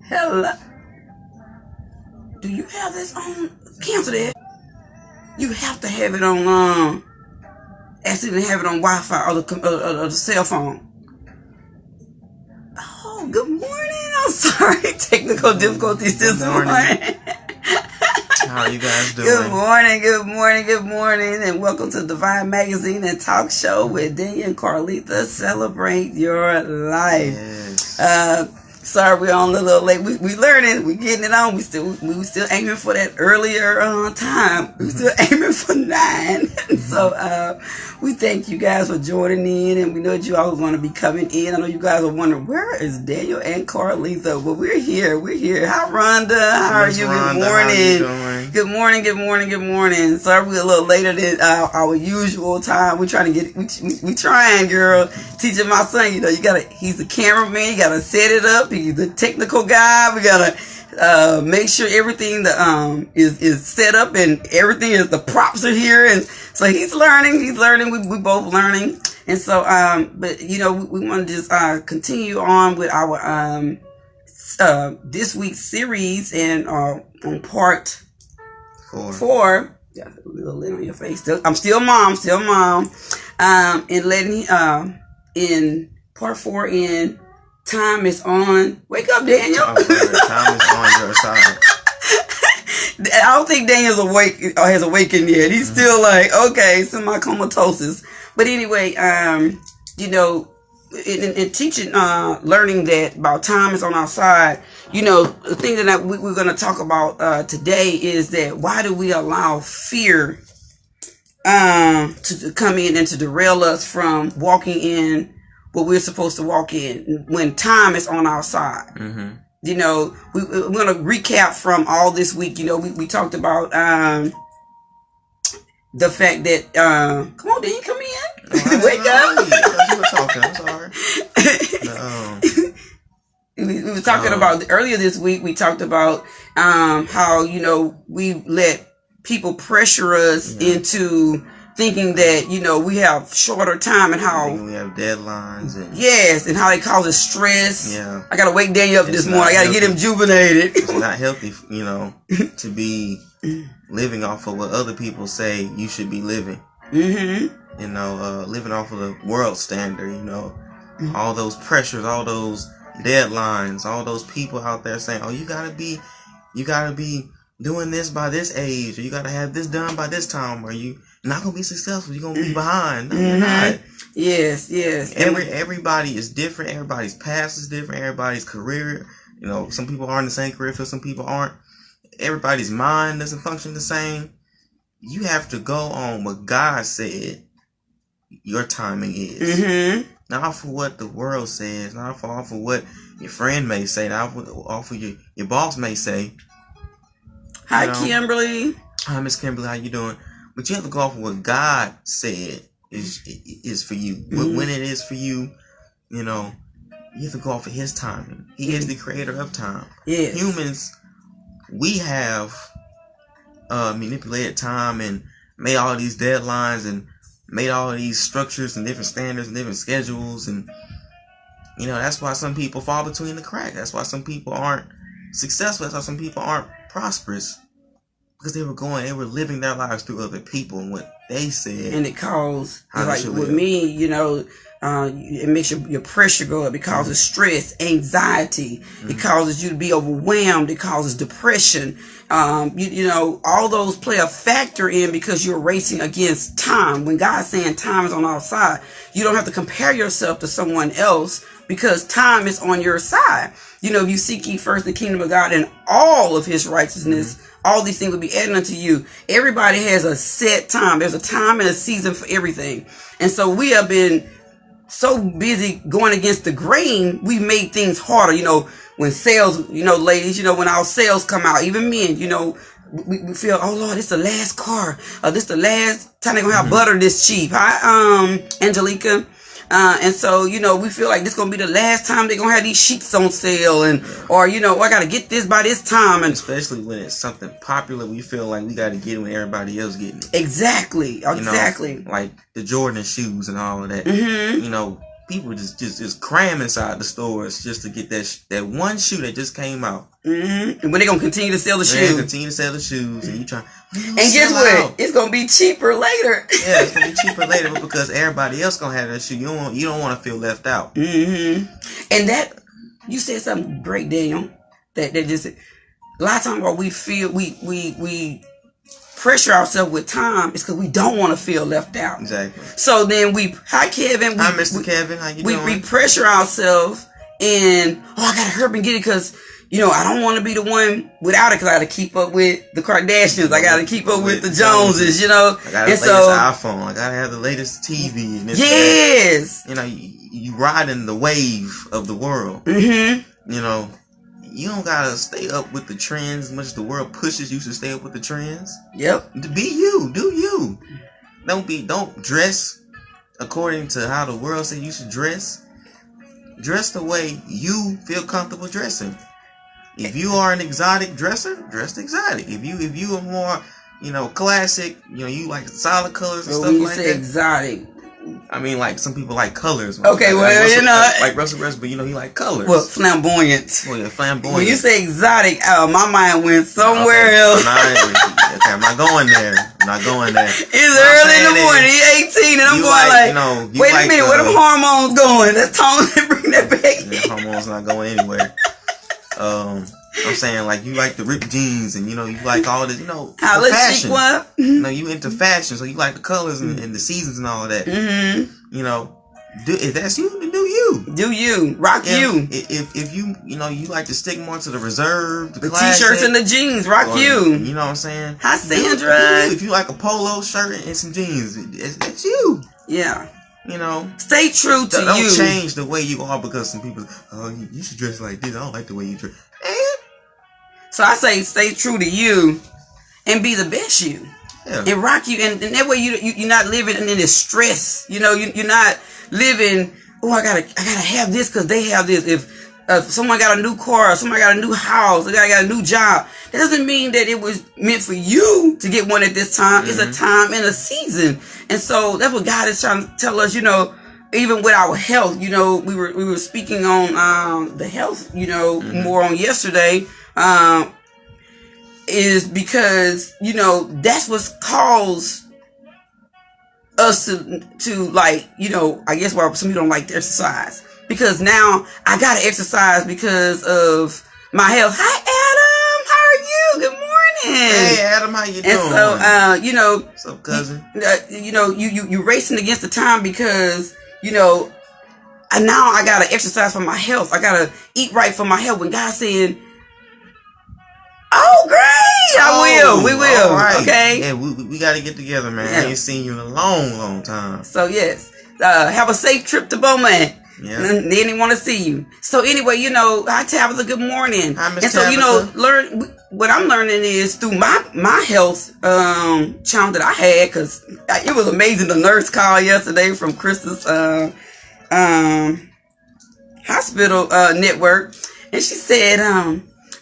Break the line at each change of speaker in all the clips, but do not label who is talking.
Hello. Do you have this on? Cancel that. You have to have it on, actually have it on Wi-Fi or the cell phone. Oh, good morning. I'm sorry. Technical difficulties this morning.
How are you guys doing?
Good morning, and welcome to Devine Magazine and Talk Show with Devine and Carleatha. Celebrate your life.
Yes.
Sorry, we're on a little late. We learning, we getting it on. We still aiming for that earlier time. We still aiming for 9. So we thank you guys for joining in, and we know that you all are going to be coming in. I know you guys are wondering, where is Daniel and Carleatha? Well, we're here. Hi, Rhonda. How are you?
Rhonda,
Good morning. Good morning. Sorry, we're a little later than our usual time. We're trying to we trying, girl. Teaching my son, he's the cameraman. You gotta set it up. He's the technical guy. We gotta make sure everything is set up and everything is, the props are here, and so he's learning. We both learning, and so but we want to just continue on with our this week's series, and on part 4. Got a little lid on your face. I'm still mom. And letting in part 4 in time is on. Wake up, Daniel.
Time is on your side.
I don't think Daniel's awake or has awakened yet. He's still like, okay, semi-comatosis. But anyway, in teaching, learning that about time is on our side, the thing that we're going to talk about today is that why do we allow fear to come in and to derail us from walking in what we're supposed to walk in when time is on our side?
Mm-hmm.
We're going to recap from all this week. We talked about the fact that come on, Dean, come in. Wake up.
You were talking. I'm sorry.
We were talking about earlier this week. We talked about how we let people pressure us into thinking that we have shorter time, and how
we have deadlines,
and how it causes stress.
Yeah,
I gotta wake Daniel up this morning. I gotta get him juvenated.
It's not healthy, to be living off of what other people say you should be living.
Mm-hmm.
Living off of the world standard. All those pressures, all those deadlines, all those people out there saying, "Oh, you gotta be doing this by this age, or you gotta have this done by this time, or you not gonna be successful. You're gonna be behind." No, you're not.
Yes.
Everybody is different. Everybody's past is different. Everybody's career, some people are in the same career field, some people aren't. Everybody's mind doesn't function the same. You have to go on what God said your timing is.
Mm-hmm.
Not off of what the world says, not off of what your friend may say, not off of your boss may say.
Hi, Kimberly.
Hi, Miss Kimberly. How you doing? But you have to go off of what God said is for you.
Mm-hmm.
When it is for you, you have to go off of His timing. He is the creator of time.
Yes.
Humans, we have manipulated time and made all these deadlines and made all these structures and different standards and different schedules, and that's why some people fall between the cracks. That's why some people aren't successful. That's why some people aren't prosperous, because they were living their lives through other people and what they said,
and it caused, like with me, it makes your pressure go up. It causes stress, anxiety. Mm-hmm. It causes you to be overwhelmed. It causes depression. All those play a factor in, because you're racing against time. When God's saying time is on our side, you don't have to compare yourself to someone else, because time is on your side. If you seek ye first the kingdom of God and all of His righteousness, all these things will be added unto you. Everybody has a set time. There's a time and a season for everything. And so we have been so busy going against the grain, we made things harder. When sales, ladies, when our sales come out, even men, we feel, oh Lord, this is the last car. This is the last time they're going to have butter this cheap. Hi, Angelica. And so, we feel like this is going to be the last time they're going to have these sheets on sale, or I got to get this by this time. And
especially when it's something popular, we feel like we got to get it when everybody else getting it.
Exactly.
Like the Jordan shoes and all of that.
Mm-hmm.
people just cram inside the stores just to get that one shoe that just came out.
Mm-hmm. And when they gonna continue to sell the shoes?
Continue to sell the shoes, and you try.
And guess what? It's gonna be cheaper later.
Yeah, it's gonna be cheaper later, but because everybody else gonna have that shoe, you don't want to feel left out.
Mm-hmm. And that you said something great, Daniel. That just a lot of times what we feel we pressure ourselves with time is because we don't want to feel left out.
Exactly.
So then hi Kevin.
Hi Mr. Kevin. How you doing?
We pressure ourselves and I gotta hurry up and get it because I don't want to be the one without it because I got to keep up with the Kardashians. I got to keep up with the Joneses. I got the latest
iPhone. I got to have the latest TV. And
yes.
You riding the wave of the world.
Mm-hmm.
You don't gotta stay up with the trends as much as the world pushes you to stay up with the trends.
Yep.
Be you. Do you. Don't dress according to how the world says you should dress. Dress the way you feel comfortable dressing. If you are an exotic dresser, dress exotic. If you are more, classic, you like solid colors and stuff like that. When you say
exotic,
I mean, like some people like colors.
Okay,
like Russell Westbrook, but he like colors.
Well, flamboyant.
Oh yeah, flamboyant.
When you say exotic, my mind went somewhere else.
I'm not going there. It's
early in the morning. He's 18, and I'm going wait a minute, where them hormones going? Let's bring that back.
Yeah, hormones not going anywhere. I'm saying like you like the ripped jeans and you like all this fashion. You into fashion, so you like the colors and the seasons and all of that.
Mm-hmm.
If that's you, then do you
rock you.
If you you like to stick more to the reserve, the
classic, t-shirts and the jeans, rock you.
You know what I'm saying?
Hi Sandra.
If you like a polo shirt and some jeans, it's you.
Yeah.
Stay
true to you.
Don't change the way you are because some people, you should dress like this. I don't like the way you dress.
So I say stay true to you and be the best you.
Yeah. And
rock you. And that way you're not living in this stress. You're not living, I gotta have this because they have this. If someone got a new car, or somebody got a new house, or they got a new job, that doesn't mean that it was meant for you to get one at this time. Mm-hmm. It's a time and a season. And so that's what God is trying to tell us, even with our health, we were speaking on the health, mm-hmm. more on yesterday, is because, that's what's caused us to like, I guess why some people don't like to exercise. Because now I gotta exercise because of my health. Hi, Adam. How are you? Good morning.
Hey, Adam. How you doing?
And so,
what's up, cousin?
You racing against the time because, now I gotta exercise for my health. I gotta eat right for my health. When God's saying, "Oh, great! I will. We will." Right. Okay.
Yeah, we gotta get together, man. Yeah. I ain't seen you in a long, long time.
So yes, have a safe trip to Bowman.
Yeah.
And they didn't want to see you. So anyway, hi Tabitha, good morning.
Hi, Miss
and so
Tabitha.
What I'm learning is through my health challenge that I had, because it was amazing. The nurse called yesterday from Krista's hospital network, and she said,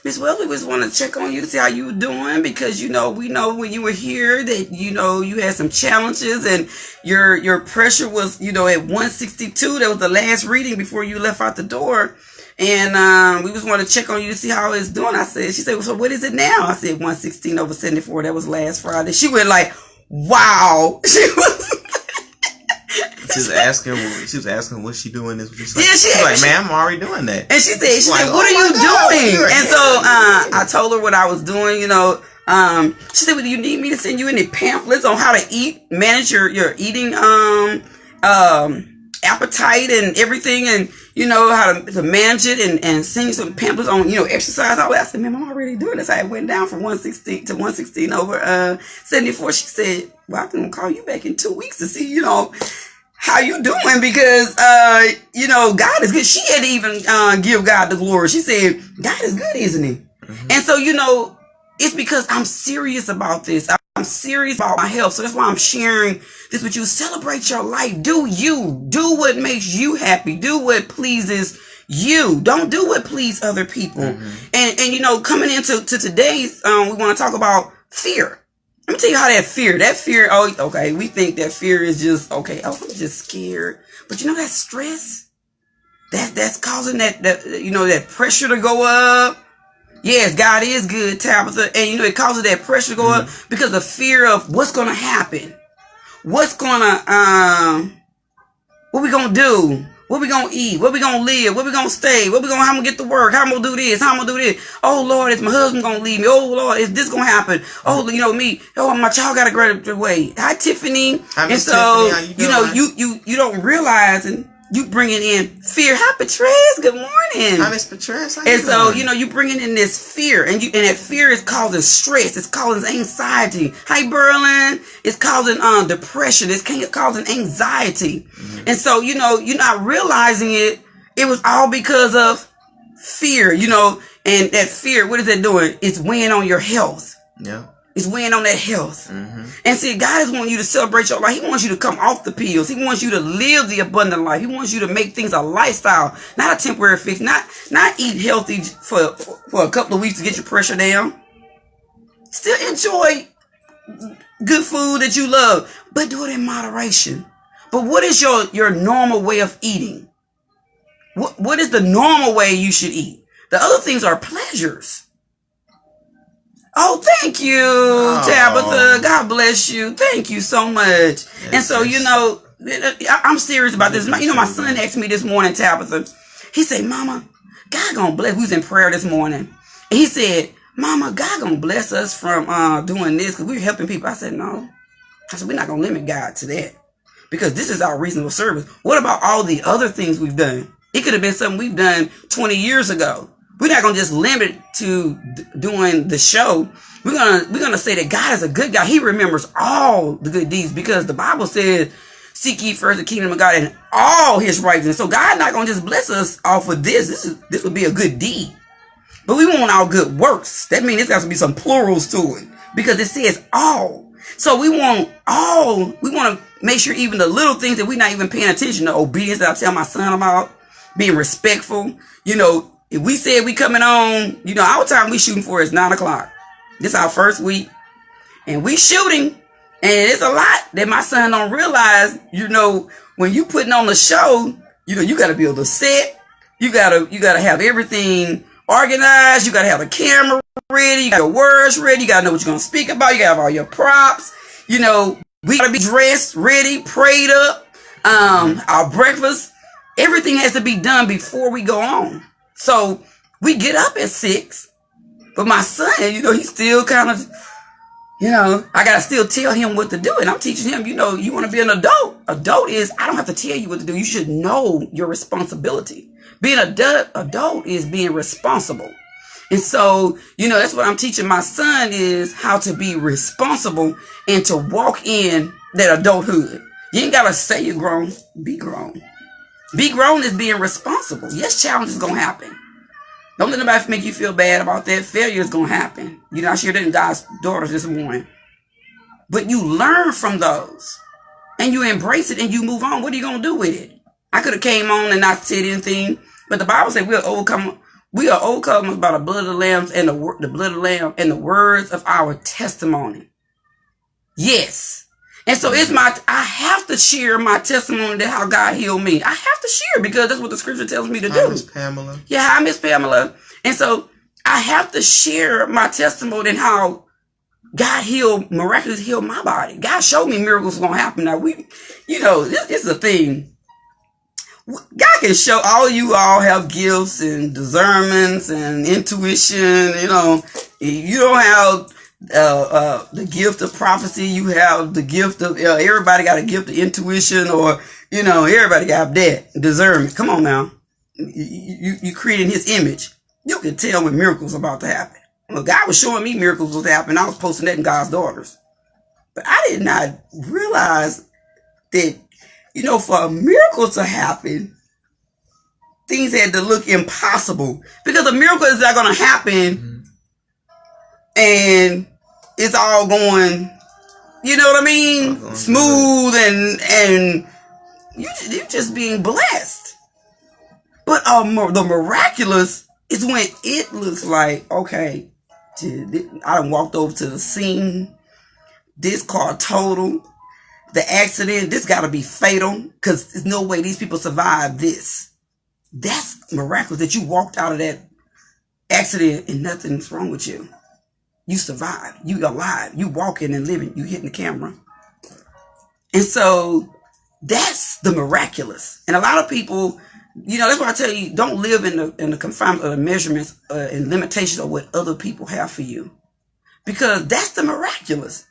Miss Welly, was want to check on you to see how you were doing because we know when you were here that you had some challenges and your pressure was at 162. That was the last reading before you left out the door, and we just want to check on you to see how it's doing. She said, well, so what is it now? I said 116/74. That was last Friday. She went like, wow. She was.
She was asking what she doing this. She's like, man, I'm already doing that.
And she said, what are you doing? And so I told her what I was doing. She said, well, do you need me to send you any pamphlets on how to eat, manage your eating appetite and everything, and how to manage it, and send you some pamphlets on exercise, all that. I said, man, I'm already doing this. I went down from 116 to 116/74. She said, well, I'm gonna call you back in 2 weeks to see how you doing, because God is good. She had to even give God the glory. She said, God is good, isn't he? Mm-hmm. And so it's because I'm serious about this. I'm serious about my health. So that's why I'm sharing this with you. Celebrate your life. Do you. Do what makes you happy. Do what pleases you. Don't do what pleases other people. Mm-hmm. And coming into today's, we want to talk about fear. Let me tell you how that fear, we think that fear is just, okay, I'm just scared. But you know that stress? That's causing that pressure to go up. Yes, God is good, Tabitha. And it causes that pressure to go up because of fear of what's gonna happen. What's gonna what we gonna do? What we gonna eat? What we gonna live? Where we gonna stay? How I'm gonna get to work? How I'm gonna do this? How I'm gonna do this? Oh Lord, is my husband gonna leave me? Oh Lord, is this gonna happen? Oh, me. Oh, my child gotta graduate away. Hi, Tiffany. And so you don't realize, and you bringing in fear. Hi, Patrice. Good morning.
Hi, Miss Patrice.
And so you bringing in this fear, and that fear is causing stress. It's causing anxiety. Hi, Berlin. It's causing depression. It's causing anxiety. And so you're not realizing it. It was all because of fear. And that fear. What is it doing? It's weighing on your health.
Yeah.
It's weighing on that health. And see, God is wanting you to celebrate your life. He wants you to come off the pills. He wants you to live the abundant life. He wants you to make things a lifestyle, not a temporary fix. Not eat healthy for a couple of weeks to get your pressure down. Still enjoy good food that you love, but do it in moderation. But what is your normal way of eating? What is the normal way you should eat? The other things are pleasures. Oh, thank you, Tabitha. God bless you. Thank you so much. Yes, and so, I'm serious about this. My son asked me this morning, Tabitha. He said, Mama, God gonna bless. We was in prayer this morning. And he said, Mama, God gonna bless us from doing this because we're helping people. I said, no. I said, we're not gonna limit God to that because this is our reasonable service. What about all the other things we've done? It could have been something we've done 20 years ago. We're not gonna just limit it to doing the show. We're gonna say that God is a good God. He remembers all the good deeds because the Bible says, "Seek ye first the kingdom of God and all His righteousness." So God not gonna just bless us off of this. This would be a good deed, but we want our good works. That means there's got to be some plurals to it because it says all. So we want all. We want to make sure even the little things that we're not even paying attention to. Obedience that I tell my son about, being respectful. If we said we coming on, our time we shooting for is 9 o'clock. This our first week. And we shooting. And it's a lot that my son don't realize, when you putting on the show, you got to be able to set. You got to have everything organized. You got to have a camera ready. You got your words ready. You got to know what you're going to speak about. You got to have all your props. We got to be dressed, ready, prayed up. Our breakfast. Everything has to be done before we go on. So we get up at 6, but my son, he's still kind of, I got to still tell him what to do. And I'm teaching him, you want to be an adult. Adult is, I don't have to tell you what to do. You should know your responsibility. Being an adult is being responsible. And so, that's what I'm teaching my son is how to be responsible and to walk in that adulthood. You ain't got to say you're grown, be grown. Be grown is being responsible. Yes, challenges going to happen. Don't let nobody make you feel bad about that. Failure is going to happen. I shared that in God's daughters this morning. But you learn from those. And you embrace it and you move on. What are you going to do with it? I could have came on and not said anything. But the Bible said we are overcome by the blood of the Lamb and the blood of the Lamb and the words of our testimony. Yes. And so I have to share my testimony to how God healed me. I have to share because that's what the scripture tells me to do.
Hi, Miss Pamela.
Yeah, hi, Miss Pamela. And so I have to share my testimony and how God miraculously healed my body. God showed me miracles going to happen. Now, this is a thing. God can show you all have gifts and discernments and intuition. You don't have the gift of prophecy. You have the gift of everybody got a gift of intuition, or everybody got that discernment. Come on now, you created His image. You can tell when miracles about to happen. Well, God was showing me miracles was happening. I was posting that in God's daughters, but I did not realize that for a miracle to happen, things had to look impossible because a miracle is not going to happen. And it's all going, smooth and you're just being blessed. But the miraculous is when it looks like, okay, I done walked over to the scene. This car totaled. the accident, this got to be fatal because there's no way these people survived this. That's miraculous that you walked out of that accident and nothing's wrong with you. You survived. You alive. You walking and living. You hitting the camera. And so that's the miraculous. And a lot of people, you know, that's why I tell you, don't live in the confinement of the measurements and limitations of what other people have for you. Because that's the miraculous.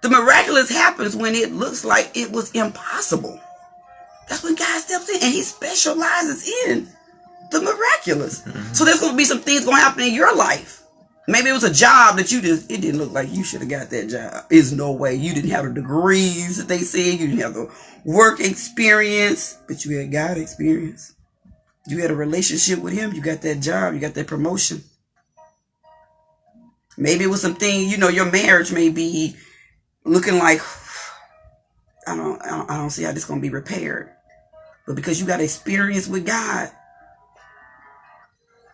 The miraculous happens when it looks like it was impossible. That's when God steps in and he specializes in the miraculous. Mm-hmm. So there's going to be some things going to happen in your life. Maybe it was a job that it didn't look like you should have got that job. There's no way. You didn't have the degrees that they said. You didn't have the work experience, but you had God experience. You had a relationship with him. You got that job. You got that promotion. Maybe it was something, you know, your marriage may be looking like, I don't see how this is going to be repaired. But because you got experience with God,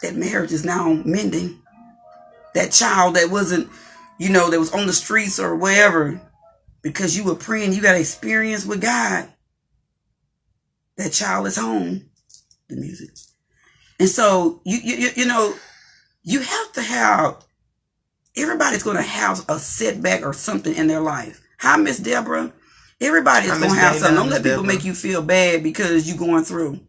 that marriage is now mending. That child that wasn't, you know, that was on the streets or wherever, because you were praying, you got experience with God. That child is home. The music. And so, you know, you have to have, everybody's going to have a setback or something in their life. Hi, Miss Deborah. Everybody's going to have something. Don't let people make you feel bad because you're going through.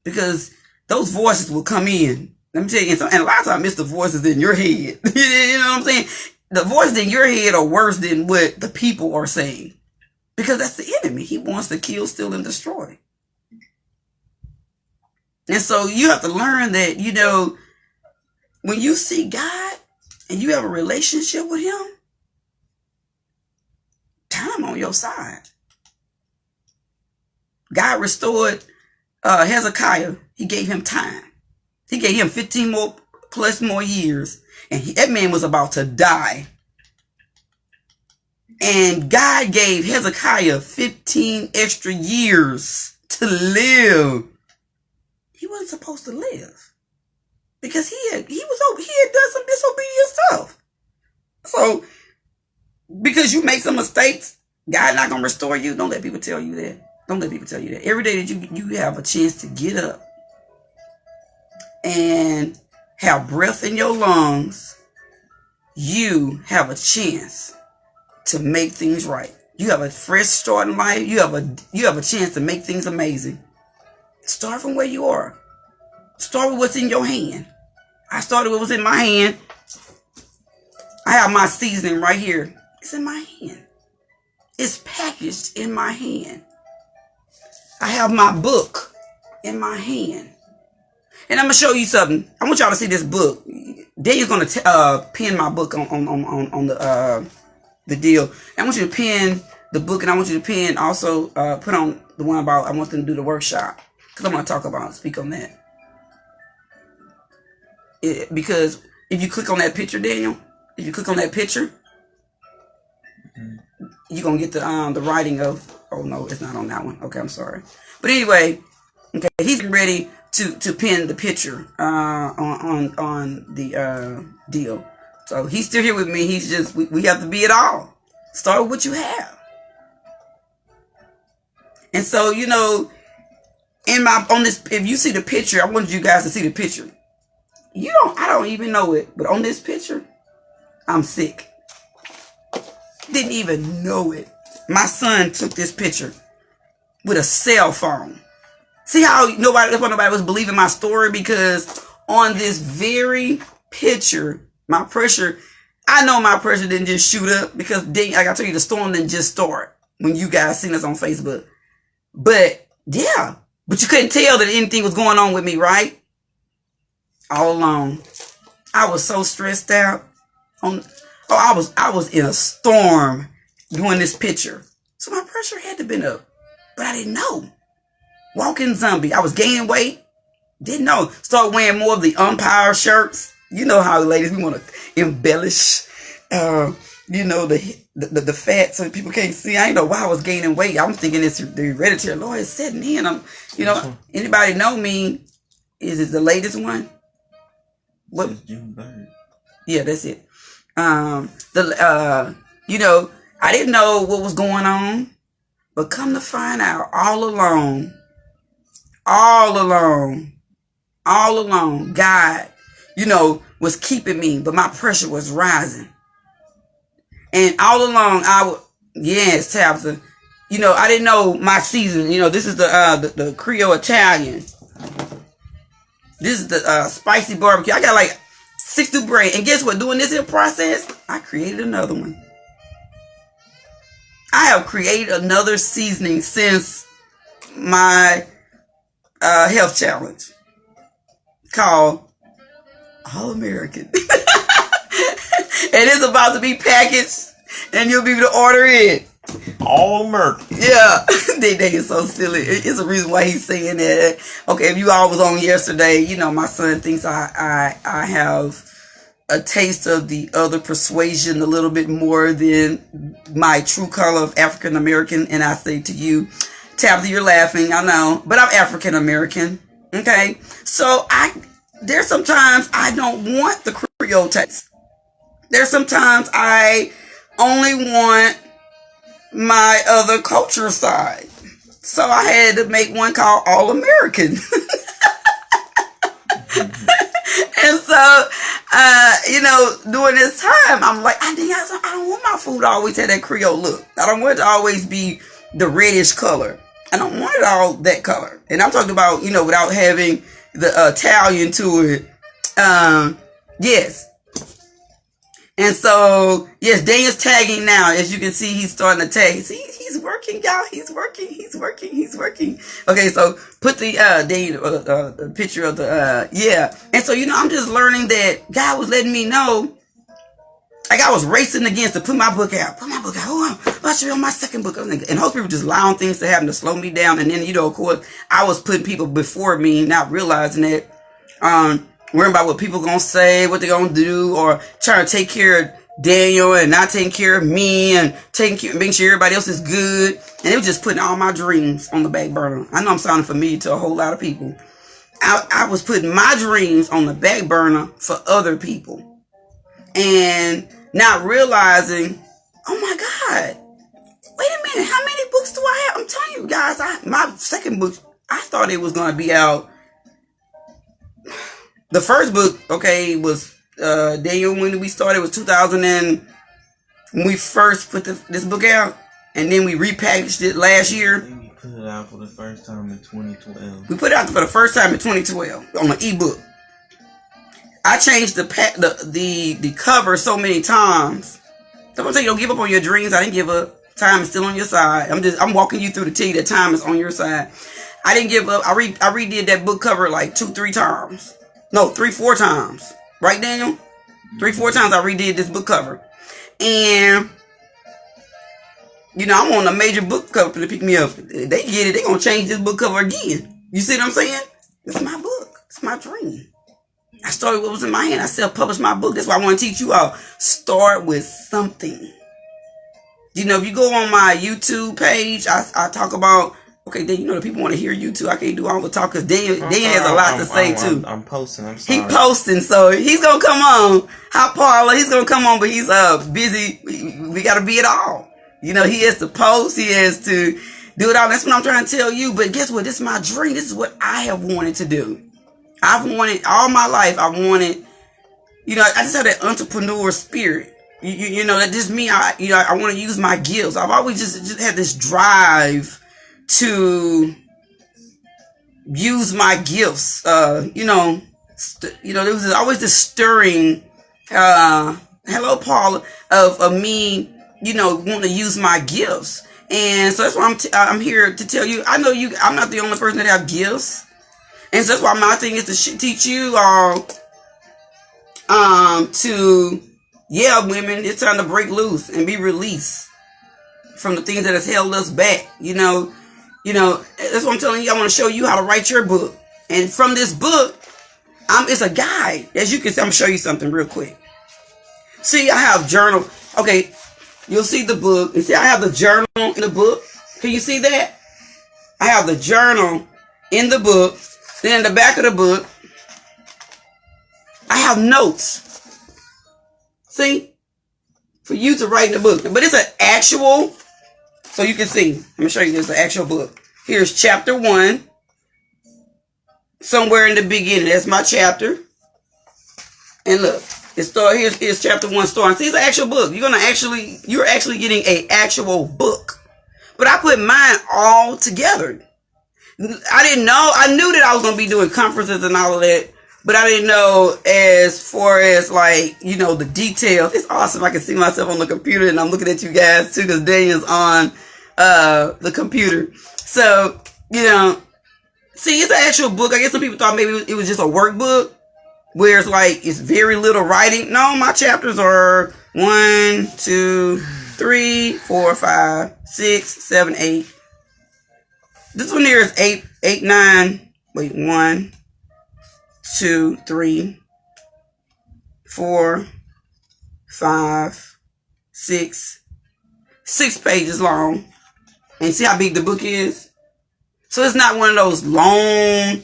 Because those voices will come in. Let me tell you, and a lot of times it's the voices in your head. You know what I'm saying? The voices in your head are worse than what the people are saying. Because that's the enemy. He wants to kill, steal, and destroy. And so you have to learn that, you know, when you see God and you have a relationship with him, time on your side. God restored Hezekiah. He gave him time. He gave him 15 more years. And that man was about to die. And God gave Hezekiah 15 extra years to live. He wasn't supposed to live. Because he had done some disobedient stuff. So, because you make some mistakes, God not going to restore you. Don't let people tell you that. Don't let people tell you that. Every day that you have a chance to get up and have breath in your lungs, you have a chance to make things right. You have a fresh start in life. You have a chance to make things amazing. Start from where you are. Start with what's in your hand. I started with what's in my hand. I have my seasoning right here. It's in my hand. It's packaged in my hand. I have my book in my hand. And I'm going to show you something. I want y'all to see this book. Daniel's going to pin my book on the deal. I want you to pin the book, and I want you to pin also put on the one about I want them to do the workshop. Because I'm going to speak on that. Because if you click on that picture, Daniel, if you click on that picture, you're going to get the writing of, oh no, it's not on that one. Okay, I'm sorry. But anyway, okay, he's ready to pin the picture on the deal. So he's still here with me. He's just, we have to be it all. Start with what you have. And so, you know, if you see the picture, I want you guys to see the picture. I don't even know it, but on this picture, I'm sick. Didn't even know it. My son took this picture with a cell phone. See how nobody was believing my story, because on this very picture, my pressure, I know my pressure didn't just shoot up, because like I tell you, the storm didn't just start when you guys seen us on Facebook. But yeah, but you couldn't tell that anything was going on with me, right? All alone. I was so stressed out. I was in a storm doing this picture. So my pressure had to been up. But I didn't know. Walking zombie. I was gaining weight. Didn't know. Started wearing more of the umpire shirts. You know how ladies, we want to embellish, the fat so people can't see. I didn't know why I was gaining weight. I'm thinking it's the hereditary. Lord, it's setting in. Anybody know me? Is it the latest one? What? Yeah, that's it. I didn't know what was going on. But come to find out, all along, God, was keeping me, but my pressure was rising. And all along, yes, Tabitha, I didn't know my season. This is the Creole Italian. This is the spicy barbecue. I got like 6 new brands. And guess what? Doing this in process, I created another one. I have created another seasoning since my health challenge called All American. And it's about to be packaged, and you'll be able to order it.
All American.
Yeah, they is so silly. It's a reason why he's saying that. Okay, if you all was on yesterday, my son thinks I have a taste of the other persuasion a little bit more than my true color of African American. And I say to you, Tabitha, you're laughing, I know, but I'm African American. Okay, so there's sometimes I don't want the Creole taste. There's sometimes I only want my other culture side. So I had to make one called All American. And so, during this time, I'm like, I don't want my food to always have that Creole look. I don't want it to always be the reddish color. I don't want it all that color. And I'm talking about, without having the Italian to it. Yes. And so, yes, Daniel's tagging now. As you can see, he's starting to tag. See, he's working, y'all. He's working. Okay, so put the the picture of the yeah. And so, I'm just learning that God was letting me know. Like I was racing against to put my book out. Hold on. I should be on my second book. And most people just allowing things to happen to slow me down. And then, of course, I was putting people before me, not realizing that. Worrying about what people gonna say, what they gonna do, or trying to take care of Daniel and not taking care of me and making sure everybody else is good. And it was just putting all my dreams on the back burner. I know I'm sounding familiar to a whole lot of people. I was putting my dreams on the back burner for other people. And not realizing, oh my God, wait a minute, how many books do I have? I'm telling you guys, my second book, I thought it was gonna be out. The first book, okay, was Daniel, when we started, was 2000 and when we first put this book out, and then we repackaged it last year.
We put it out for the first time in 2012.
We put it out for the first time in 2012 on an ebook. I changed the cover so many times. Someone say, don't give up on your dreams. I didn't give up. Time is still on your side. I'm walking you through to tell you that time is on your side. I didn't give up. I redid that book cover like 2-3 times. No, 3-4 times. Right, Daniel? 3-4 times I redid this book cover. And, I want a major book cover to pick me up. They get it. They're going to change this book cover again. You see what I'm saying? It's my book. It's my dream. I started what was in my hand. I self-published my book. That's why I want to teach you all. Start with something. If you go on my YouTube page, I talk about... Okay, then the people want to hear you too. I can't do all the talk because Dan has a lot to say too.
I'm posting. I'm sorry.
He's posting, so he's gonna come on. Hi, Paula. He's gonna come on, but he's busy. We gotta be it all. He has to post. He has to do it all. That's what I'm trying to tell you. But guess what? This is my dream. This is what I have wanted to do. I've wanted all my life. I wanted. I just have that entrepreneur spirit. That just me. I want to use my gifts. I've always just had this drive to use my gifts. There was always this stirring, hello Paula, of me, wanting to use my gifts. And so that's why I'm here to tell you, I know I'm not the only person that have gifts. And so that's why my thing is to teach you all, women, it's time to break loose and be released from the things that has held us back. That's what I'm telling you. I want to show you how to write your book. And from this book, it's a guide. As you can see, I'm going to show you something real quick. See, I have journal. Okay, you'll see the book. You see, I have the journal in the book. Can you see that? I have the journal in the book. Then in the back of the book, I have notes. See? For you to write in the book. But it's an actual so you can see. Let me show you this, the actual book. Here's chapter 1. Somewhere in the beginning, that's my chapter. And look, here's chapter 1 story. See, it's an actual book. You're actually getting an actual book. But I put mine all together. I didn't know. I knew that I was going to be doing conferences and all of that. But I didn't know as far as like, the details. It's awesome. I can see myself on the computer and I'm looking at you guys too because Daniel's on the computer. So, see, it's an actual book. I guess some people thought maybe it was just a workbook where it's like it's very little writing. No, my chapters are 1, 2, 3, 4, 5, 6, 7, 8. This one here is 8, 9. Wait, 1, 2, 3, 4, 5, 6. 6 pages long. And see how big the book is? So it's not one of those long.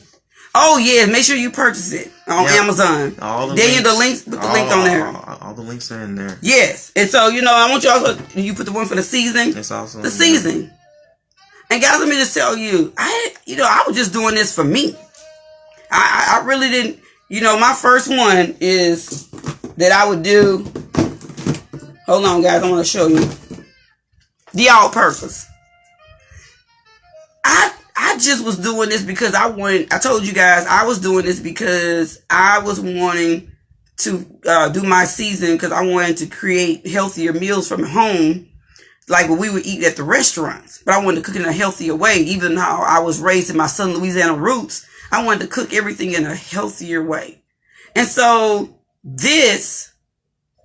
Oh yeah, make sure you purchase it on Amazon. Put the link on there.
All the links are in there.
Yes. And so, I want you also, you put the one for the season.
It's also
the season. And guys, let me just tell you, I was just doing this for me. I really didn't, my first one is that I would do. Hold on, guys, I want to show you. The all-purpose. I just was doing this because I told you guys, I was doing this because I was wanting to do my season because I wanted to create healthier meals from home, like what we would eat at the restaurants. But I wanted to cook in a healthier way, even how I was raised in my Southern Louisiana roots. I wanted to cook everything in a healthier way. And so this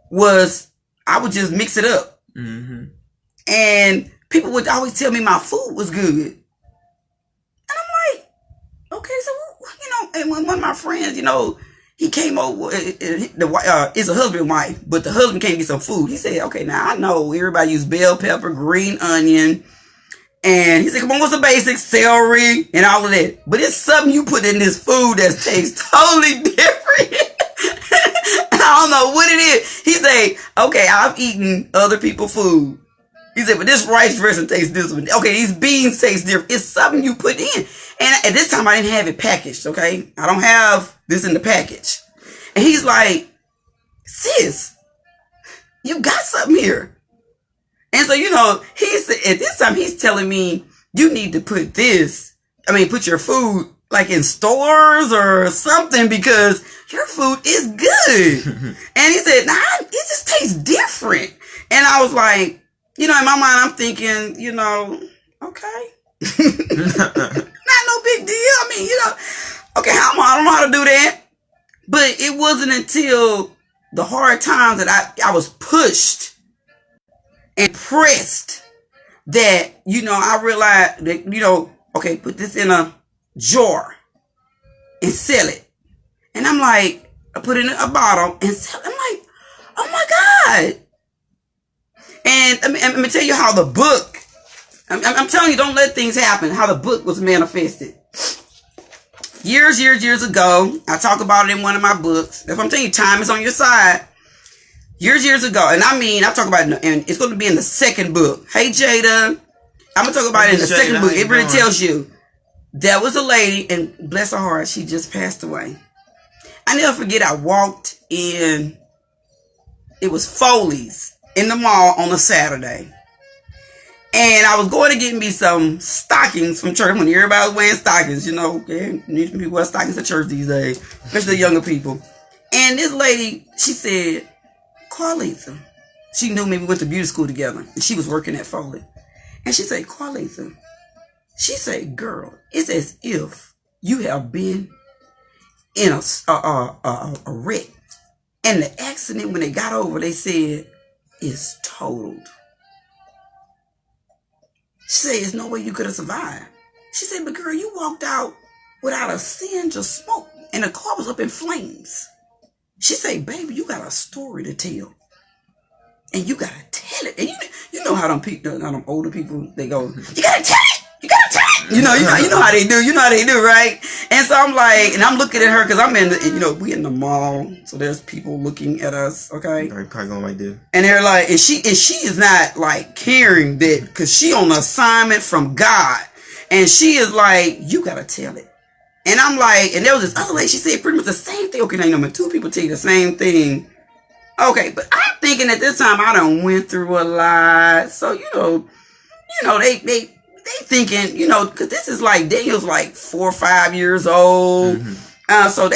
was, I would just mix it up. Mm-hmm. And people would always tell me my food was good. Okay, so, and when one of my friends, he came over, it's a husband and wife, but the husband came to get some food. He said, okay, now I know everybody use bell pepper, green onion, and he said, come on, what's the basics? Celery, and all of that. But it's something you put in this food that tastes totally different. I don't know what it is. He said, okay, I've eaten other people's food. He said, but this rice dressing tastes this one. Okay, these beans taste different. It's something you put in. And at this time, I didn't have it packaged, okay? I don't have this in the package. And he's like, sis, you got something here. And so, he's at this time, he's telling me, you need to put put your food like in stores or something because your food is good. And he said, nah, it just tastes different. And I was like, in my mind, I'm thinking, okay. Not no big deal. Okay, I don't know how to do that. But it wasn't until the hard times that I was pushed and pressed that, I realized that, okay, put this in a jar and sell it. And I'm like, I put it in a bottle and sell it. I'm like, oh my God. And let me tell you how the book, I'm telling you, don't let things happen, how the book was manifested. Years ago, I talk about it in one of my books. That's what I'm telling you, time is on your side. Years ago, and I talk about it, and it's going to be in the second book. Hey, Jada, I'm going to talk about it in the second book. It really tells you. There was a lady, and bless her heart, she just passed away. I never forget, I walked in, it was Foley's in the mall on a Saturday. And I was going to get me some stockings from church when everybody was wearing stockings. People wear stockings at church these days, especially the younger people. And this lady, she said, Carleatha. She knew me. We went to beauty school together. And she was working at Foley. And she said, Carleatha. She said, girl, it's as if you have been in a wreck. And the accident, when they got over, they said, is totaled. She said, there's no way you could have survived. She said, but girl, you walked out without a singe of smoke and the car was up in flames. She said, baby, you got a story to tell. And you got to tell it. And you know how them older people, they go, you got to tell it. You got to tell it. You know how they do. You know how they do, right? And so I'm like, and I'm looking at her because I'm in the, we in the mall, so there's people looking at us. Okay,
probably going like this.
And they're like, and she is not like caring that because she on assignment from God, and she is like, you gotta tell it. And I'm like, and there was this other lady. She said pretty much the same thing. Okay, now when two people tell you the same thing. Okay, but I'm thinking at this time I done went through a lot, so they thinking, because this is like Daniel's like 4 or 5 years old. Mm-hmm. So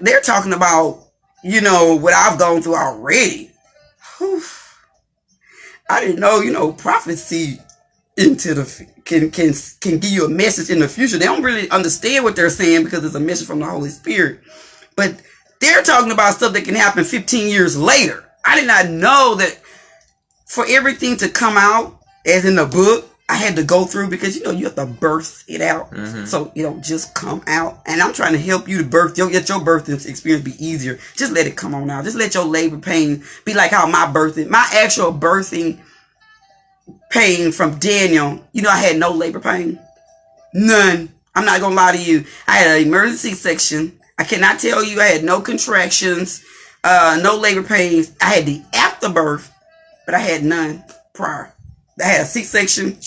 they're talking about, what I've gone through already. Whew. I didn't know, prophecy into the can give you a message in the future. They don't really understand what they're saying because it's a message from the Holy Spirit. But they're talking about stuff that can happen 15 years later. I did not know that for everything to come out as in the book, I had to go through because, you have to birth it out. Mm-hmm. So it don't just come out. And I'm trying to help you to get your birthing experience be easier. Just let it come on out. Just let your labor pain be like how my actual birthing pain from Daniel, I had no labor pain. None. I'm not going to lie to you. I had an emergency section. I cannot tell you I had no contractions, no labor pains. I had the afterbirth, but I had none prior. I had a C-section.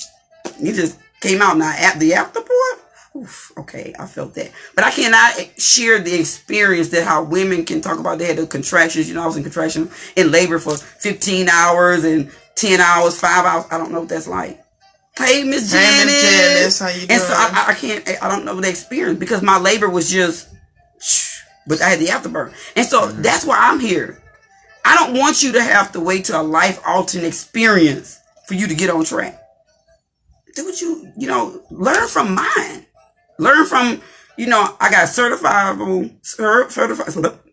It just came out now. The afterbirth, okay, I felt that. But I cannot share the experience that how women can talk about. They had the contractions. I was in contraction in labor for 15 hours and 10 hours, 5 hours. I don't know what that's like. Hey, Miss Janice. Hey, Miss Janice. How you doing? And so I don't know the experience because my labor was just, but I had the afterbirth. And so that's why I'm here. I don't want you to have to wait till a life-altering experience for you to get on track. Do what learn from mine. Learn from, I got certifiable,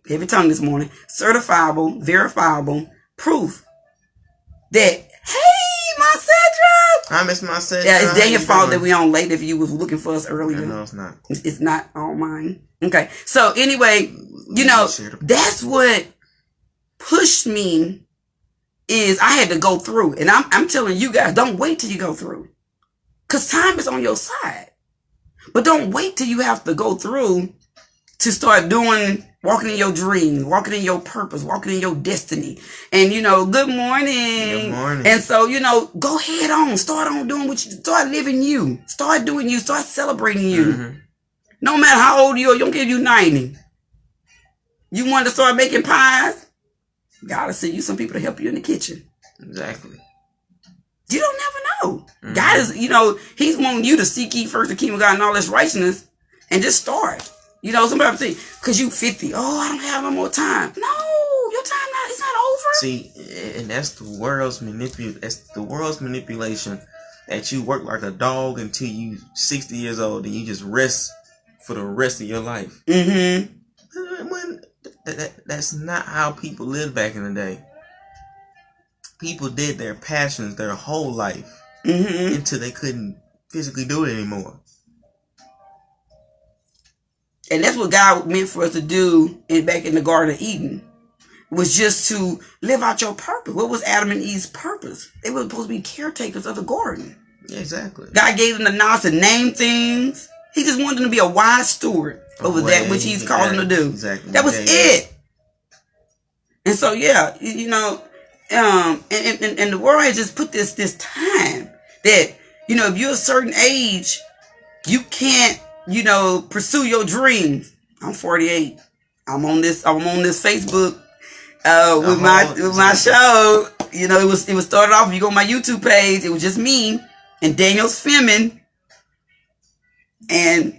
heavy tongue this morning, certifiable, verifiable proof that, hey, my Cedra.
I miss my Cedra.
Yeah, it's Daniel's fault that we on late if you was looking for us earlier.
No, it's not.
It's not all mine. Okay. So anyway, that's what pushed me is I had to go through. And I'm telling you guys, don't wait till you go through. Because time is on your side. But don't wait till you have to go through to start walking in your dreams, walking in your purpose, walking in your destiny. And, good morning.
Good morning.
And so, go head on. Start on doing start living you. Start doing you. Start celebrating you. Mm-hmm. No matter how old you are, you don't give you 90. You want to start making pies? God will send you some people to help you in the kitchen.
Exactly.
You don't never know. Mm-hmm. God is, He's wanting you to seek ye first the kingdom of God and all His righteousness and just start. Somebody say, because you 50, I don't have no more time. No, your time it's not over.
See, and that's the world's manipulation that you work like a dog until you 60 years old and you just rest for the rest of your life. Mm-hmm. That's not how people lived back in the day. People did their passions their whole life until they couldn't physically do it anymore.
And that's what God meant for us to do back in the Garden of Eden. Was just to live out your purpose. What was Adam and Eve's purpose? They were supposed to be caretakers of the garden.
Yeah, exactly.
God gave them the knowledge to name things. He just wanted them to be a wise steward over that which He's called them to do. Exactly. That was it. And so, and the world has just put this time that, if you're a certain age, you can't, pursue your dreams. I'm 48. I'm on this Facebook with my show. It was started off. If you go on my YouTube page, it was just me and Daniel's filming. And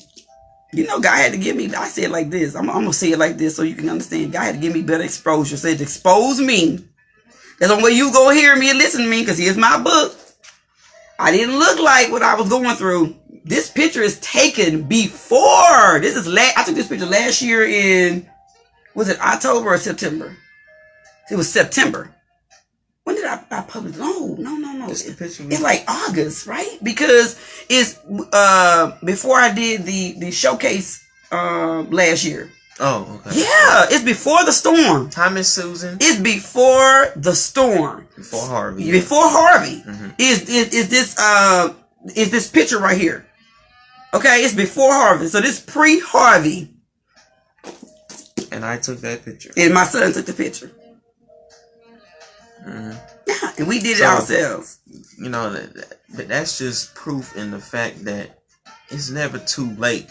God had to give me, I say it like this. I'm going to say it like this so you can understand. God had to give me better exposure. Said, expose me. That's the only way you go hear me and listen to me, because here's my book. I didn't look like what I was going through. This picture is taken before. I took this picture last year in, was it October or September? It was September. When did I publish? No. It's like August, right? Because it's before I did the showcase last year.
Oh, okay.
Yeah, it's before the storm.
Hi, Miss Susan.
It's before the storm.
Before Harvey.
Before Harvey. Mm-hmm. Is this picture right here. Okay, it's before Harvey. So this pre-Harvey.
And I took that picture.
And my son took the picture.
Mm-hmm.
Yeah, and we did it ourselves.
You know, that's just proof in the fact that it's never too late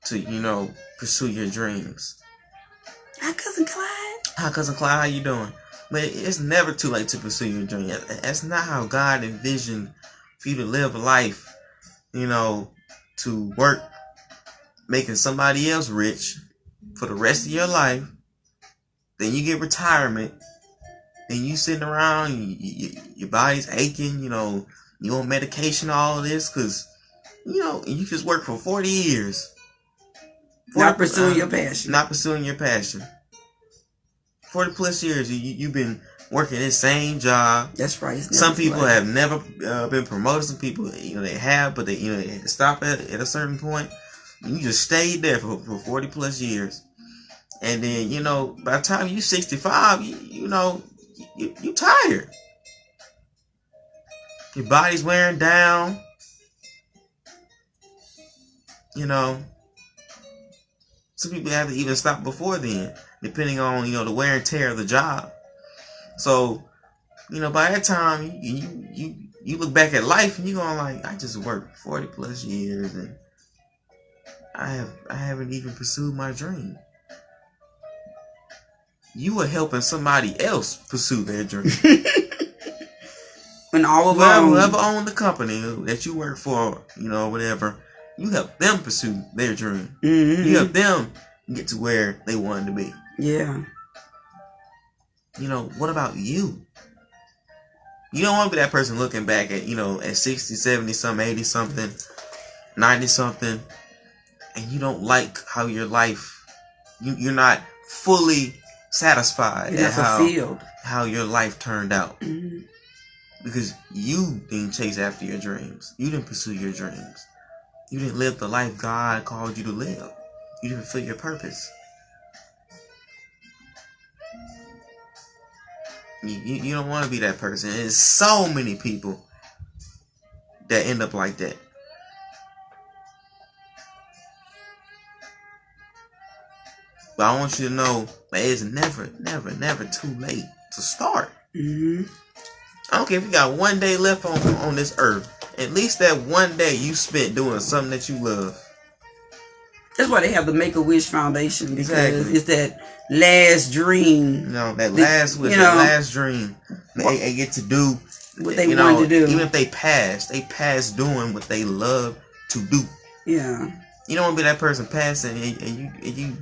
to, you know, pursue your dreams.
Hi, Cousin Clyde.
Hi, Cousin Clyde. How you doing? But it's never too late to pursue your dream. That's not how God envisioned for you to live a life, you know, to work making somebody else rich for the rest of your life. Then you get retirement. Then you sitting around, your body's aching, you know, you on medication, all of this, because, you know, you just work for 40 years.
Not pursuing your passion.
Not pursuing your passion. 40 plus years, you've been working this same job.
That's right.
Some people have never been promoted. Some people, you know, they have, but they, you know, they had to stop at a certain point. You just stayed there for 40 plus years. And then, you know, by the time you're 65, you know, you tired. Your body's wearing down. You know, some people have to even stop before then, depending on, you know, the wear and tear of the job. So, you know, by that time, you look back at life and you're going like, I just worked 40 plus years and I haven't even pursued my dream. You were helping somebody else pursue their dream.
When all alone,
whoever owned the company that you work for, you know, whatever, you helped them pursue their dream.
Mm-hmm.
You helped them get to where they wanted to be.
Yeah.
You know, what about you? You don't want to be that person looking back at, you know, at 60, 70 something, 80 something, 90 something, and you don't like how your life, you're not fully satisfied at how your life turned out.
Mm-hmm.
Because you didn't chase after your dreams. You didn't pursue your dreams. You didn't live the life God called you to live. You didn't fulfill your purpose. You don't want to be that person. There's so many people that end up like that. But I want you to know that it's never too late to start.
Mm-hmm.
I don't care if you got one day left on this earth. At least that one day you spent doing something that you love.
That's why they have the Make-A-Wish Foundation, because it's that last dream.
You know, that last wish, that last dream. They get to do
what they wanted to do.
Even if they pass doing what they love to do.
Yeah.
You don't want to be that person passing and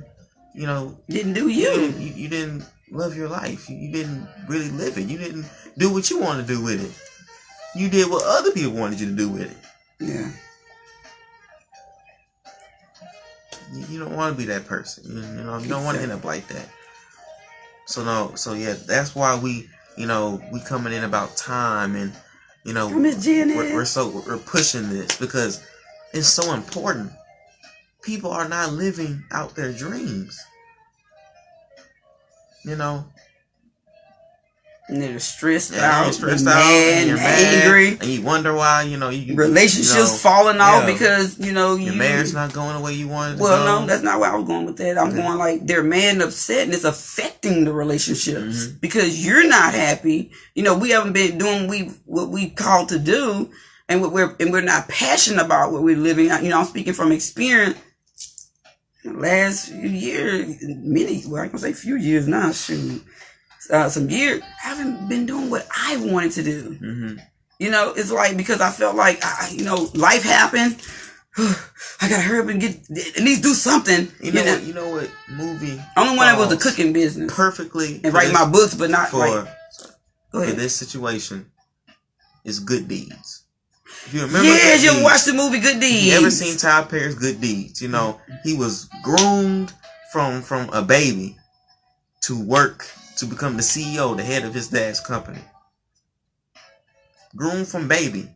you know,
didn't do you.
You didn't love your life. You didn't really live it. You didn't do what you wanted to do with it. You did what other people wanted you to do with it.
Yeah.
You don't want to be that person. You know, you don't want to end up like that. So yeah, that's why we coming in about time, and you know, we're pushing this because it's so important. People are not living out their dreams. You know.
And they're stressed out, mad, and angry,
and you wonder why. You know,
relationships falling off because
your marriage not going the way you wanted.
No, that's not where I was going with that. I'm going like they're mad and upset, and it's affecting the relationships because you're not happy. You know, we haven't been doing what we called to do, and we're not passionate about what we're living. You know, I'm speaking from experience. Last few years, I can say few years now. Shoot. Some years, I haven't been doing what I wanted to do. Mm-hmm. You know, it's like because I felt like, life happened. I gotta hurry up and at least do something. You know what movie? Only one that was the cooking business.
Perfectly.
And write my books, but not
for this situation is Good Deeds. If you remember,
you watched the movie Good Deeds.
You ever seen Tyler Perry's Good Deeds? You know, he was groomed from a baby to work to become the CEO, the head of his dad's company. Groomed from baby.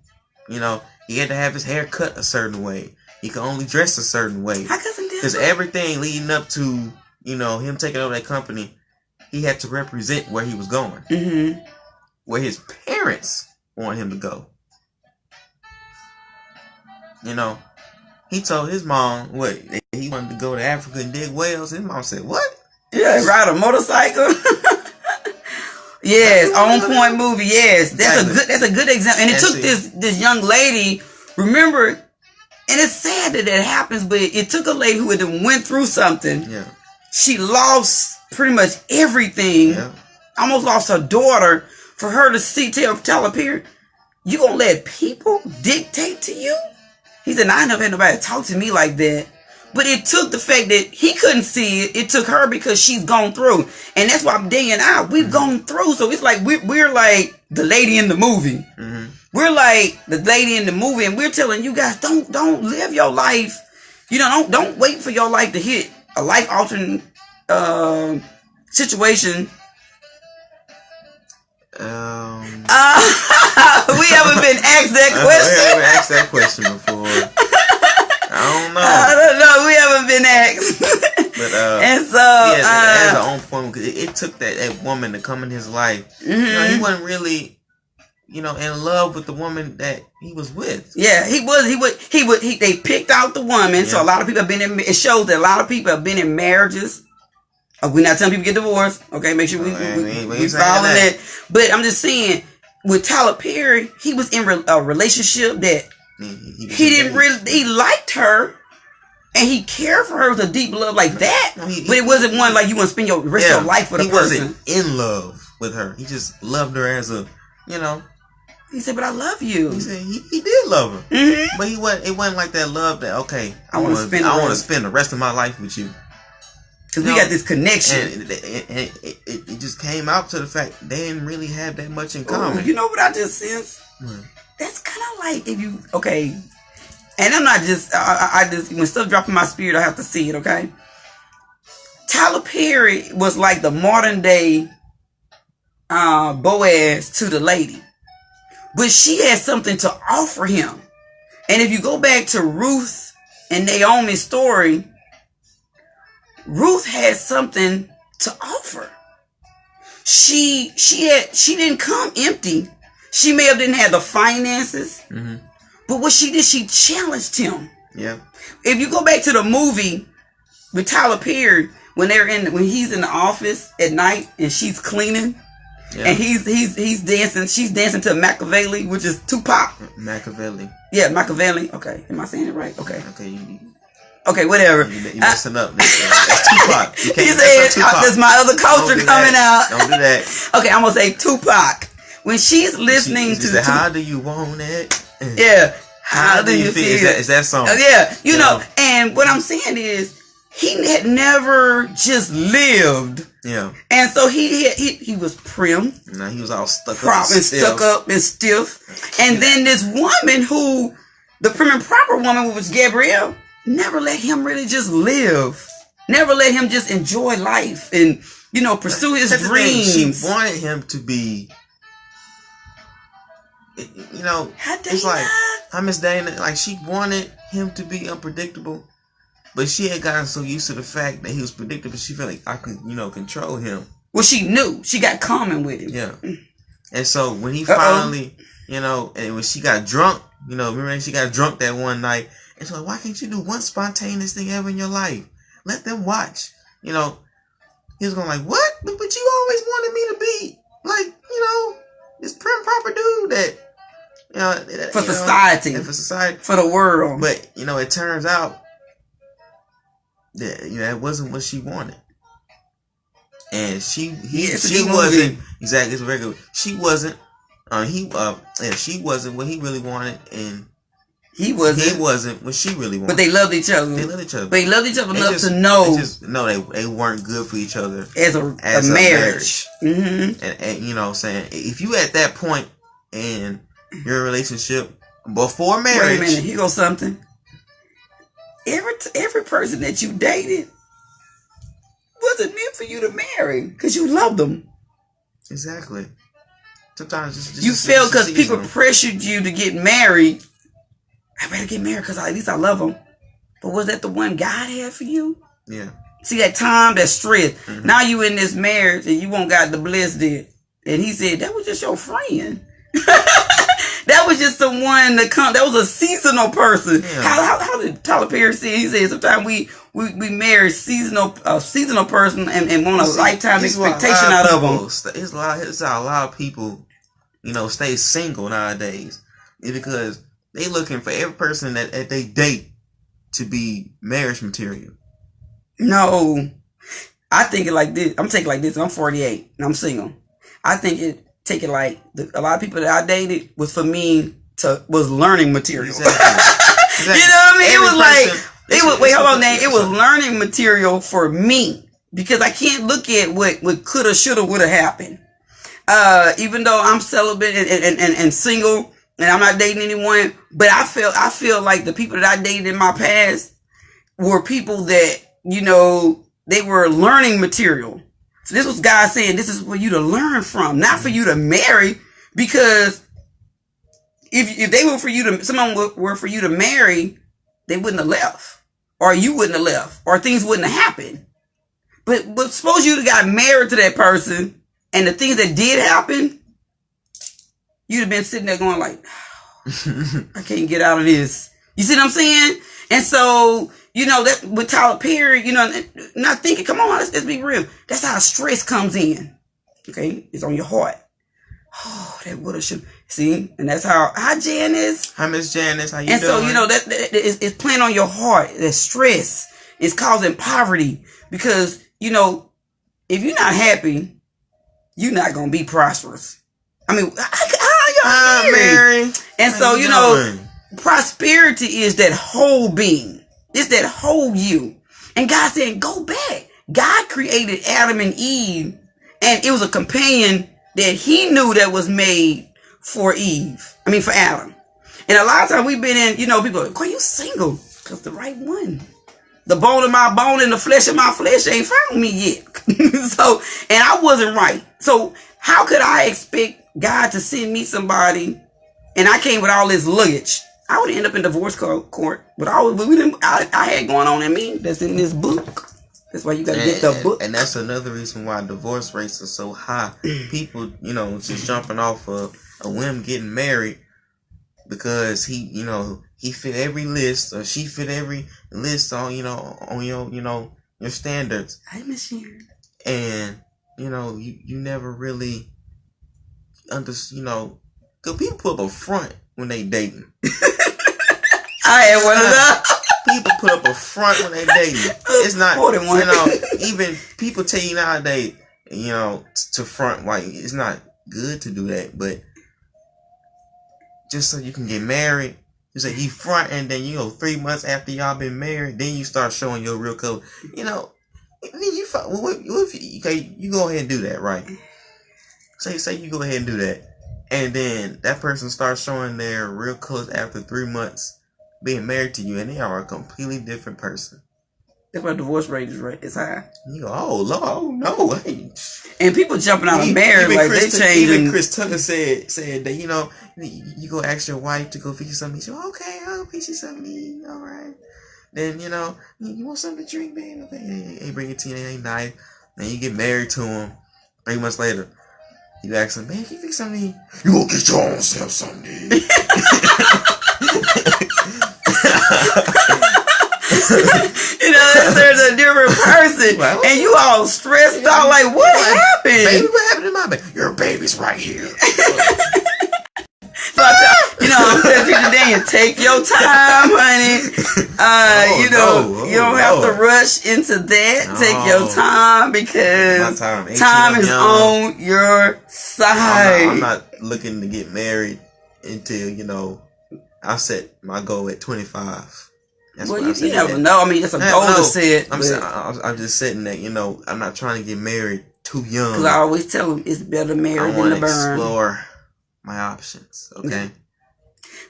You know, he had to have his hair cut a certain way. He could only dress a certain way. Because everything leading up to, him taking over that company, he had to represent where he was going. Mm-hmm. Where his parents wanted him to go. You know, he told his mom what he wanted to go to Africa and dig whales. His mom said, "What?
Yeah, ride a motorcycle." Yes, on point movie. Yes, that's a good example. And it took this young lady. Remember, and it's sad that happens, but it took a lady who had went through something.
Yeah,
she lost pretty much everything.
Yeah.
Almost lost her daughter. For her to tell her parent, you gonna let people dictate to you? He said, I never had nobody talk to me like that. But it took the fact that he couldn't see it. It took her because she's gone through. And that's why day and I, we've gone through. So it's like we're like the lady in the movie. Mm-hmm. We're like the lady in the movie. And we're telling you guys, don't live your life. You know, don't wait for your life to hit a life-altering situation. We haven't been asked that question.
We haven't asked that question before. I
don't know. We haven't been asked.
But
and so
as an own point, because it took that woman to come in his life. Mm-hmm. You know, he wasn't really, in love with the woman that he was with.
Yeah, he was. They picked out the woman. Yeah. So a lot of people have been in. It shows that a lot of people have been in marriages. We're not telling people to get divorced. Okay, make sure we following that. But I'm just saying, with Tyler Perry, he was in a relationship that he didn't really. He liked her, and he cared for her with a deep love like that. But it wasn't one like you want to spend your rest of your life with a person.
He wasn't in love with her. He just loved her as a,
He said, "But I love you."
He said he did love her,
mm-hmm.
but it wasn't like that love that I want to spend the rest of my life with you.
Because we got this connection.
And it just came out to the fact they didn't really have that much in common.
Ooh, you know what I just sense? That's kind of like if you, okay. And I'm not just, I just, when stuff drops in my spirit, I have to see it, okay? Tyler Perry was like the modern day Boaz to the lady. But she had something to offer him. And if you go back to Ruth and Naomi's story, Ruth had something to offer. She didn't come empty. She may have didn't have the finances, mm-hmm. but what she did, she challenged him.
Yeah.
If you go back to the movie with Tyler Perry, when he's in the office at night and she's cleaning, yeah. and he's dancing, she's dancing to Machiavelli, which is Tupac.
Machiavelli.
Yeah, Machiavelli. Okay, am I saying it right? Okay.
Okay.
Okay, whatever.
You messing up. That's Tupac. You can't
say there's my other culture coming out.
Don't do that.
Okay, I'm gonna say Tupac. When she's listening
to how do you want it?
Yeah. How do you feel?
Is that song?
Yeah. You know, and what I'm saying is he had never just lived.
Yeah.
And so he was prim.
No, he was all stuck
up and stiff. And then this woman who, the prim and proper woman, was Gabrielle, never let him really just live. Never let him just enjoy life and, pursue his dreams.
She wanted him to be, it's like, how Miss Dana, like she wanted him to be unpredictable, but she had gotten so used to the fact that he was predictable, she felt like I could, control him.
Well, she knew. She got common with him.
Yeah. And so when he finally, and when she got drunk, remember she got drunk that one night, and she's like, why can't you do one spontaneous thing ever in your life? Let them watch. He was going like, what? But you always wanted me to be like, this prim proper dude that,
for society.
For society.
For the world.
But, it turns out that, that wasn't what she wanted. And she wasn't, exactly, it's a regular, she wasn't, she wasn't what he really wanted, and he wasn't what she really wanted.
But they loved each other.
They loved each other.
But they loved each other enough to know.
They weren't good for each other
as a marriage. Mm-hmm.
And saying, if you at that point in your relationship before marriage.
Wait a minute, here goes something. Every person that you dated wasn't meant for you to marry because you loved them.
Exactly. Sometimes
you felt because people pressured you to get married. I better get married because at least I love him. But was that the one God had for you?
Yeah.
See that time, that stress. Mm-hmm. Now you in this marriage and you won't got the bliss did. And he said, that was just your friend. That that was just someone that that was a seasonal person. Yeah. How did Tyler Perry say? He said sometimes we marry seasonal person and want a lifetime expectation out of them.
It's a lot of people, stay single nowadays. It's because they looking for every person that they date to be marriage material.
No, I think it like this. I'm taking it like this. I'm 48 and I'm single. I think take it like a lot of people that I dated was for me was learning material. Exactly. You know what I mean? It was learning material for me because I can't look at what coulda, shoulda, woulda happened. Even though I'm celibate and single and I'm not dating anyone, but I feel like the people that I dated in my past were people that, they were learning material. So this was God saying, this is for you to learn from, not for you to marry, because if they were for you to, someone were for you to marry, they wouldn't have left, or you wouldn't have left, or things wouldn't have happened. But suppose you got married to that person, and the things that did happen, you'd have been sitting there going like, oh, I can't get out of this. You see what I'm saying? And so, that with Tyler Perry, not thinking, come on, let's be real. That's how stress comes in. Okay? It's on your heart. Oh, that woulda, should. See? And that's how, hi Janice.
Hi Miss Janice, how you
doing?
And
so, that it's playing on your heart. That stress is causing poverty. Because, if you're not happy, you're not going to be prosperous. I mean, how y'all married? And so, prosperity is that whole being. It's that whole you. And God said, go back. God created Adam and Eve, and it was a companion that he knew that was made for for Adam. And a lot of times we've been in, people are like, are you single? Because the right one. The bone of my bone and the flesh of my flesh ain't found me yet. And I wasn't right. So how could I expect God to send me somebody and I came with all this luggage? I would end up in divorce court with all I had going on in me that's in this book. That's why you got to get the book.
And that's another reason why divorce rates are so high. People, just jumping off of a whim getting married because he fit every list or she fit every list on, on your standards.
I miss you.
And, you never really understand, because people put up a front when they dating.
I had one of those.
People put up a front when they dating. It's not, even people tell you nowadays, to front, like, it's not good to do that, but just so you can get married, you say you front, and then 3 months after y'all been married, then you start showing your real color. Then you go ahead and do that, right? Say you go ahead and do that, and then that person starts showing their real colors after 3 months being married to you, and they are a completely different person.
That's why divorce rate is high.
You go, oh Lord, oh no. Hey.
And people jumping out of marriage like they changing.
Even Chris Tucker said that, you go ask your wife to go fix you something. She said, okay, I'll fix you something to eat. All right. Then, you want something to drink, babe? Okay, hey, bring it to you. It ain't nice. Then you get married to him. 3 months later, you ask him, man, can you fix something to eat? You gonna get your own self something to eat.
There's a different person, and you all stressed out. Like, what happened?
Baby, what happened to my baby? Your baby's right here.
So I'm telling you today, and take your time, honey. You don't have to rush into that. No. Take your time because time is on your side.
I'm not looking to get married until I set my goal at 25. That's
well, you never know. I mean, that's a goal to set.
I'm just setting that. I'm not trying to get married too young.
Because I always tell them it's better married than to burn.
I want to explore my options. Okay.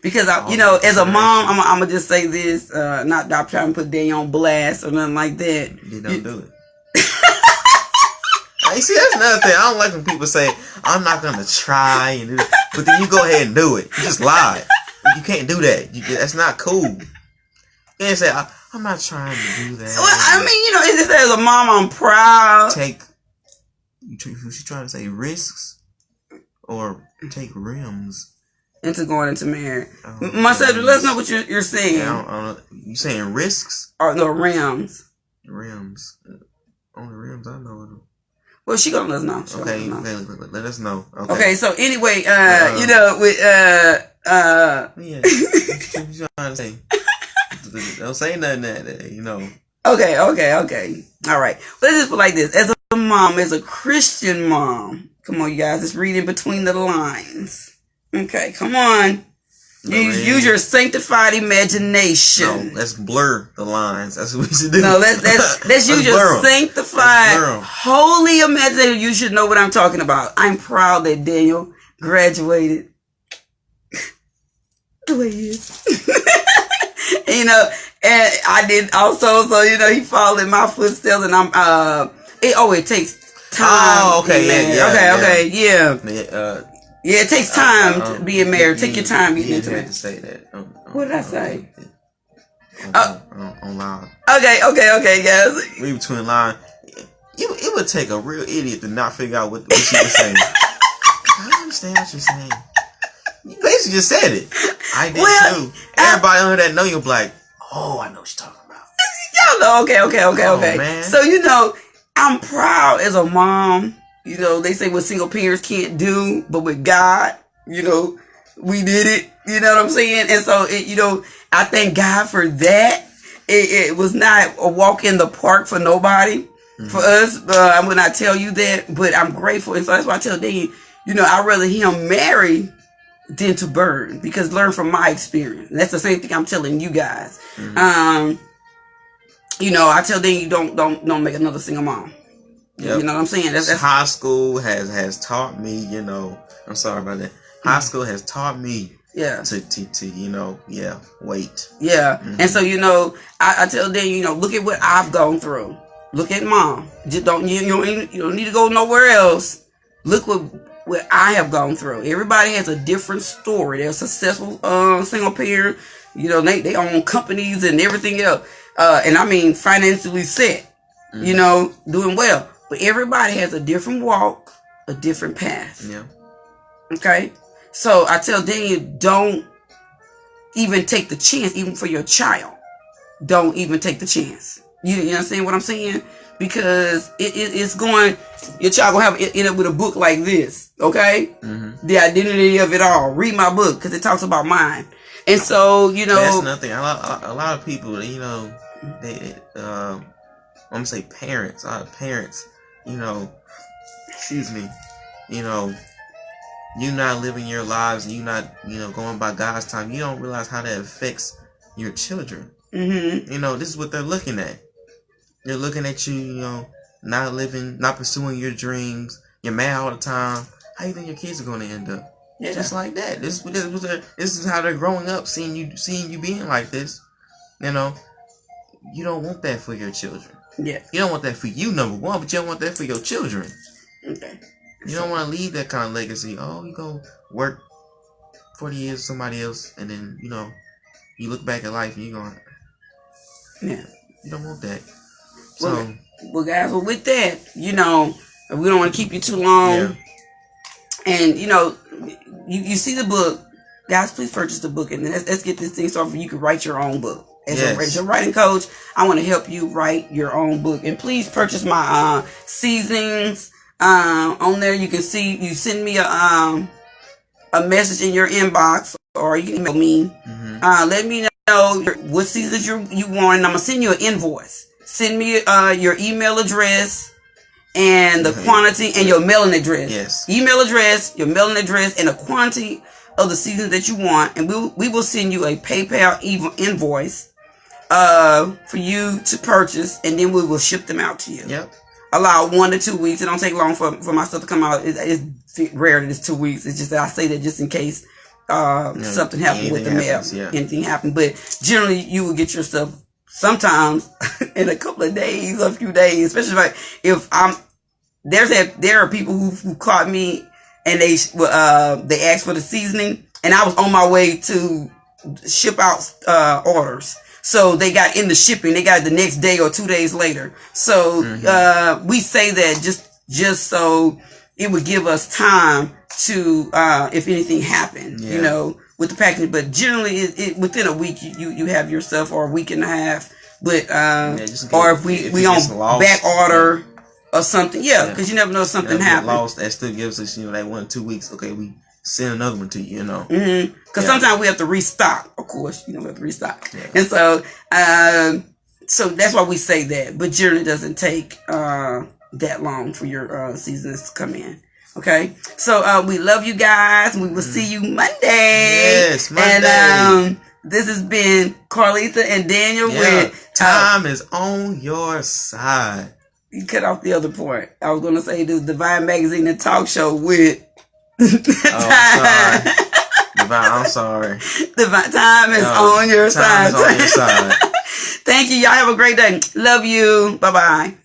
Because as a mom, I'm gonna just say this. Not that I'm trying to put Daniel on blast or nothing like that.
You don't do it. Hey, see, that's another thing. I don't like when people say I'm not gonna try and do it, but then you go ahead and do it. You just lied. You can't do that. That's not cool. You can't say I'm not trying to do that.
Well, I mean, it's just as a mom, I'm proud.
She trying to say risks or take rims.
into going into marriage. Myself, let us know what you're saying.
I don't know. You saying risks?
Or no, rims.
Rims. Only rims I know.
Well, she gonna let us know.
Okay, let us know.
Okay, so anyway, you know, with
yeah, what you trying to say? Don't say nothing that you know.
Okay. All right. Let's just put it like this: as a mom, as a Christian mom, come on, you guys, let's read in between the lines. Okay, come on. Use your sanctified imagination.
No, let's blur the lines. That's what we should do.
No, let's use your sanctified, holy imagination. You should know what I'm talking about. I'm proud that Daniel graduated the way he is. You know, and I did also, so you know, he followed in my footsteps, and I'm it takes time.
Oh, okay,
yeah. Yeah, it takes time being married. Take your time getting into it.
You had to say that.
What did I say?
On line.
Okay, guys.
Read between line. It would take a real idiot to not figure out what she was saying. I don't understand what you're saying. You basically just said it. I did too. Everybody under that know you're like, oh, I know what you're talking about.
Y'all know, okay. Man. So, you know, I'm proud as a mom. You know, they say what single parents can't do, but with God, you know, we did it. You know what I'm saying? And so, you know, I thank God for that. It was not a walk in the park for nobody, for us. I would not tell you that, but I'm grateful. And so that's why I tell Daniel, you know, I'd rather him marry than to burn, because learn from my experience. And that's the same thing I'm telling you guys. You know, I tell Daniel, don't make another single mom. Yep. You know what I'm saying? That's
high school has taught me, you know, I'm sorry about that. High school has taught me to you know, wait. Yeah.
And so, you know, I tell them, you know, look at what I've gone through. Look at mom. Just don't need to go nowhere else. Look what I have gone through. Everybody has a different story. They're successful single parent. You know, they own companies and everything else. And I mean financially set. You know, doing well. But everybody has a different walk, a different path.
Yeah.
Okay? So I tell Daniel, don't even take the chance, even for your child. Don't even take the chance. You understand what I'm saying? Because it's going, your child going to end up with a book like this. Okay? The identity of it all. Read my book, because it talks about mine. And so, you know.
That's nothing. A lot of people, you know, they, I'm going to say parents. A lot of parents, you know, excuse me, you know, you not living your lives, and you not, you know, going by God's time. You don't realize how that affects your children. You know, this is what they're looking at. They're looking at you, you know, not living, not pursuing your dreams. You're mad all the time. How you think your kids are going to end up? Yeah. Just like that. This is how they're growing up, seeing you being like this. You know, you don't want that for your children.
Yeah.
You don't want that for you, number one, but you don't want that for your children.
Okay.
You don't want to leave that kind of legacy. Oh, you go work 40 years with somebody else, and then, you know, you look back at life and you're going,
yeah,
you don't want that.
Well, guys, with that, you know, we don't want to keep you too long.
Yeah.
And, you know, you see the book. Guys, please purchase the book, and let's get this thing started. You can write your own book. As a writing coach, I want to help you write your own book. And please purchase my seasonings. On there, you can see, you send me a message in your inbox, or you can email me. Let me know what seasons you want, and I'm gonna send you an invoice. Send me your email address and the quantity and your mailing address.
Yes.
Email address, your mailing address, and the quantity of the seasons that you want, and we will send you a PayPal invoice for you to purchase, and then we will ship them out to you.
Yep.
Allow 1 to 2 weeks. It don't take long for my stuff to come out. It's rare that it's 2 weeks. It's just that I say that just in case something happened with the mail. Anything happened. But generally, you will get your stuff sometimes in a couple of days, a few days. Especially if there are people who caught me and they asked for the seasoning, and I was on my way to ship out orders. So they got in the shipping. They got it the next day or 2 days later. So we say that just just so it would give us time to, if anything happened, you know, with the packaging. But generally, it within a week, you have your stuff, or a week and a half. But or if we on back order or something, because you never know if something happened.
Lost, that still gives us, you know, that 1 or 2 weeks. Okay, we send another one to you, you know.
Because sometimes we have to restock. Of course, you know, we have to restock, and so so that's why we say that. But generally, it doesn't take that long for your seasons to come in. Okay, so we love you guys. We will see you Monday.
Yes, Monday.
And this has been Carleatha and Daniel with
Time is on your side.
You cut off the other part. I was going to say this Devine magazine and talk show with
Devine, I'm sorry.
Devine, time is on your side.
Time is on your side.
Thank you. Y'all have a great day. Love you. Bye-bye.